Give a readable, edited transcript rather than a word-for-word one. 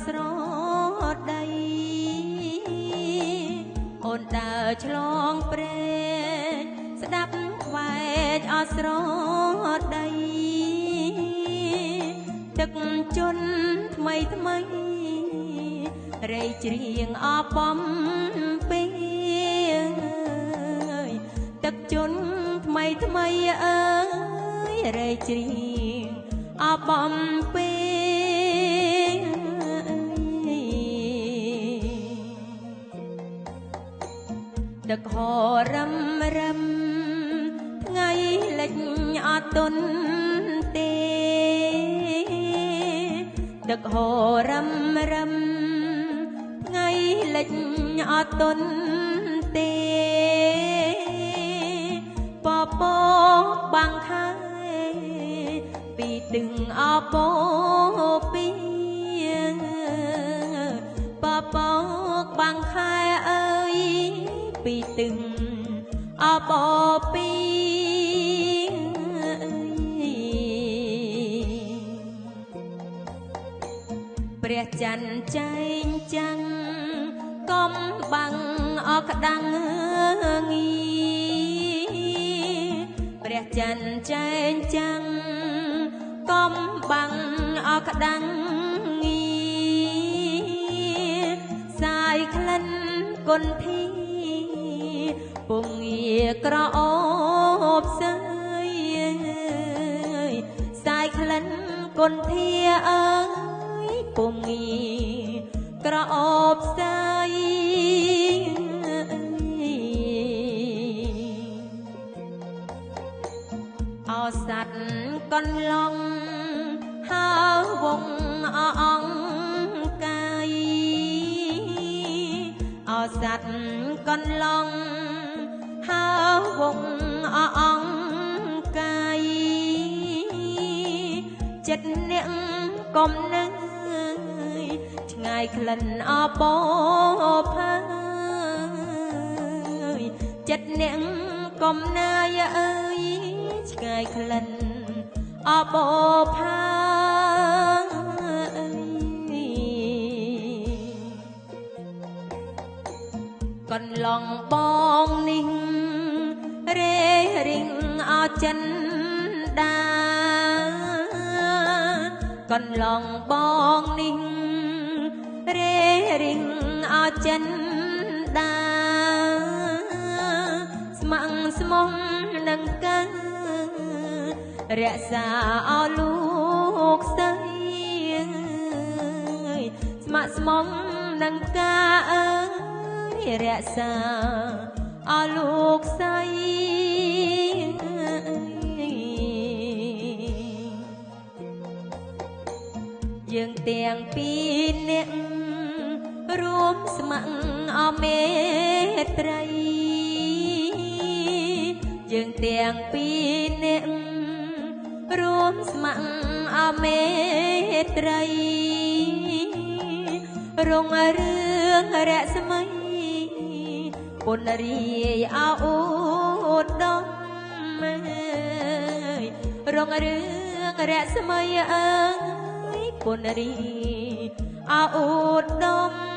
ស្រដីអូនដើរឆ្លងព្រែកស្ដាប់ខ្វែកអស្រដីទឹកជន់ថ្មីថ្មីរៃច្រៀងអបំពេទឹកជន់ថ្មីថ្មីអើយរៃច្រៀងអបំពេទឹកហរឹមរឹមថ្ងៃលិចអត់ទុនទេទឹកហរឹមរឹមថ្ងៃលិចអត់ទុនទេពពកបាំងខែពីទឹងអបោពីពពកបាំងខែអើយពីទឹងអបោពីព្រះច័ន្ទចែងចាំងកំបាំងអក្តាំងងីព្រះច័ន្ទចែងចាំងកំបាំងអក្តាំងងីសាយក្លិនគុនធីពុំងាក្រអូបសើយសាយក្លិនគុនធាអើយពុំងាក្រអូបសើយអស័តកន្លងហើវងអងកាយអស័តកន្លងហើវងអងកាយចិត្តអ្នកកុំនឹកឆ្ងាយក្លិនអបោផើចិត្តអ្នកកុំណាយអើយឆ្ងាយក្លិនអបោផើកន្លងបងនេះរេរិងអចិនដាកន្លងបងនេះរេរិងអចិនដាស្មងស្មុំនឹងកើរក្សាអោលោកស្រីស្ម័គ្រស្មុំនឹងកាអើយរក្សាអោលោកស្រីយើងទាំងពីរនាក់រួមស្ម័គ្រអមេត្រីយើងទាំងពីរនាក់រួមស្ម័គ្រអមេត្រីរងរឿងរស្មីពុនរាយអោដមរងរឿងរស្មីអើយពុនរាយអោដម